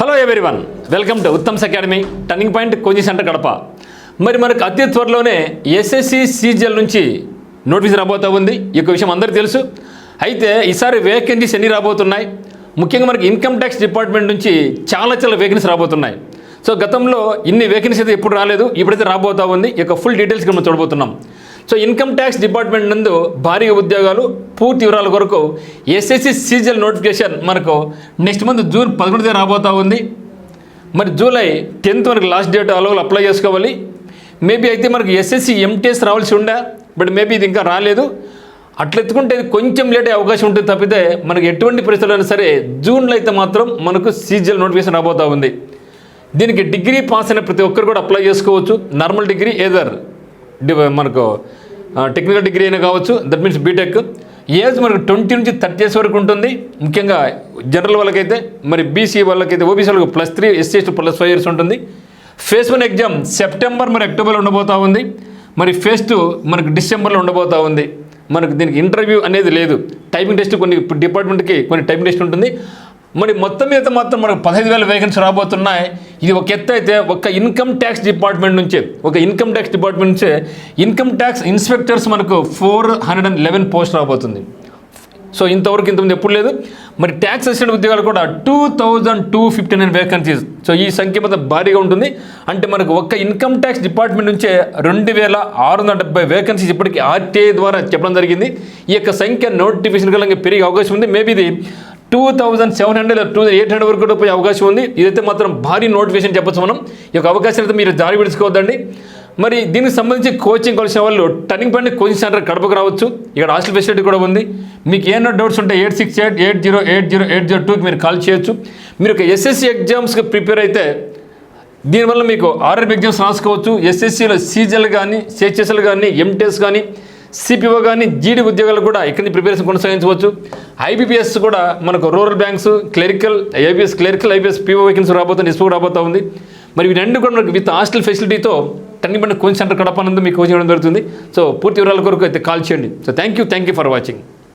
Hello everyone, welcome to Uttam's academy turning point coaching centre Kadapa. మరి మనకు అతి త్వరలోనే ఎస్ఎస్సి సీజీఎల్ నుంచి నోటిఫికేషన్ రాబోతూ ఉంది. ఈ యొక్క విషయం అందరికీ తెలుసు. అయితే ఈసారి వేకెన్సీస్ ఎన్ని రాబోతున్నాయి, ముఖ్యంగా మనకి ఇన్కమ్ ట్యాక్స్ డిపార్ట్మెంట్ నుంచి చాలా వేకెన్సీస్ రాబోతున్నాయి. సో గతంలో ఇన్ని వేకెన్సీ అయితే ఎప్పుడు రాలేదు, ఇప్పుడైతే రాబోతూ ఉంది. ఈ యొక్క ఫుల్ డీటెయిల్స్ మనం చూడబోతున్నాం. సో ఇన్కమ్ ట్యాక్స్ డిపార్ట్మెంట్ నందు భారీగా ఉద్యోగాలు, పూర్తి వివరాల కొరకు ఎస్ఎస్సి సీజీఎల్ నోటిఫికేషన్ మనకు నెక్స్ట్ మంత్ జూన్ 11 రాబోతూ ఉంది. మరి జూలై 10 మనకి లాస్ట్ డేట్ అలవలు అప్లై చేసుకోవాలి. మేబీ అయితే మనకి ఎస్ఎస్సి ఎంటీఎస్ రావాల్సి ఉండే, బట్ మేబీ ఇది ఇంకా రాలేదు. అట్లా ఎత్తుకుంటే కొంచెం లేట్ అయ్యే అవకాశం ఉంటుంది తప్పితే మనకి ఎటువంటి పరిస్థితుల్లో సరే జూన్లో అయితే మాత్రం మనకు సీజీఎల్ నోటిఫికేషన్ రాబోతూ ఉంది. దీనికి డిగ్రీ పాస్ అయిన ప్రతి ఒక్కరు కూడా అప్లై చేసుకోవచ్చు. నార్మల్ డిగ్రీ ఏదర్ మనకు టెక్నికల్ డిగ్రీ అయినా కావచ్చు, దట్ మీన్స్ బీటెక్. ఏజ్ మనకు 20 నుంచి 30 years వరకు ఉంటుంది. ముఖ్యంగా జనరల్ వాళ్ళకైతే, మరి బీసీ వాళ్ళకైతే, ఓబీసీ వాళ్ళకి +3, ఎస్సీ +5 years ఉంటుంది. ఫేజ్ 1 ఎగ్జామ్ సెప్టెంబర్ మరి అక్టోబర్లో ఉండబోతూ ఉంది. మరి ఫేజ్ 2 మనకు డిసెంబర్లో ఉండబోతూ ఉంది. మనకు దీనికి ఇంటర్వ్యూ అనేది లేదు. టైపింగ్ టెస్ట్ కొన్ని డిపార్ట్మెంట్కి కొన్ని టైపింగ్ టెస్ట్ ఉంటుంది. మరి మొత్తం మీద మాత్రం మనకు 15,000 వేకెన్సీ రాబోతున్నాయి. ఇది ఒక ఎత్తు అయితే ఒక ఇన్కమ్ ట్యాక్స్ డిపార్ట్మెంట్ నుంచే ఇన్కమ్ ట్యాక్స్ ఇన్స్పెక్టర్స్ మనకు 411 పోస్ట్ రాబోతుంది. సో ఇంతమంది ఎప్పుడు లేదు. మరి ట్యాక్స్ అసిస్టెంట్ ఉద్యోగాలు కూడా 2259 వేకెన్సీస్. సో ఈ సంఖ్య మొత్తం భారీగా ఉంటుంది. అంటే మనకు ఒక్క ఇన్కమ్ ట్యాక్స్ డిపార్ట్మెంట్ నుంచే 2670 వేకెన్సీస్ ఇప్పటికీ ఆర్టీఐ ద్వారా చెప్పడం జరిగింది. ఈ యొక్క సంఖ్య నోటిఫికేషన్ కల్లా పెరిగే అవకాశం ఉంది. మేబీ ఇది 2700 లేదా 2800 వరకు కూడా పోయే అవకాశం ఉంది. ఇదైతే మాత్రం భారీ నోటిఫికేషన్ చెప్పచ్చు మనం. ఈ యొక్క అవకాశం అయితే మీరు జారి విడుచుకోవద్దండి. మరి దీనికి సంబంధించి కోచింగ్ కలిసిన వాళ్ళు టర్నింగ్ పాయింట్ కోచింగ్ సెంటర్ కడపకు రావచ్చు. ఇక్కడ హాస్టల్ ఫెసిలిటీ కూడా ఉంది. మీకు ఏమైనా డౌట్స్ ఉంటే 8688080802కి మీరు కాల్ చేయొచ్చు. మీరు ఒక ఎస్ఎస్సి ఎగ్జామ్స్కి ప్రిపేర్ అయితే దీనివల్ల మీకు ఆర్ఆర్బీ ఎగ్జామ్స్ రాసుకోవచ్చు. ఎస్ఎస్సిలో సీజీఎల్ కానీ, సిహెచ్ఎస్ఎల్ కానీ, ఎంటీఎస్ కానీ, సిపిఓ కానీ, జీడీ ఉద్యోగాలు కూడా ఇక్కడి నుంచి ప్రిపరేషన్ కొనసాగించవచ్చు. ఐబీపీఎస్ కూడా మనకు rural banks, clerical, IBS clerical, IBS PO vacancy రాబోతుంది, ఎస్పో రాబోతూ ఉంది. మరి ఇవి రెండు కూడా మనకు విత్ హాస్టల్ ఫెసిలిటీతో turning point coaching centre Kadapa నందు మీకు కోచింగ్ ఇవ్వడం జరుగుతుంది. సో పూర్తి వివరాల కొరకు అయితే కాల్ చేయండి. So thank you for watching.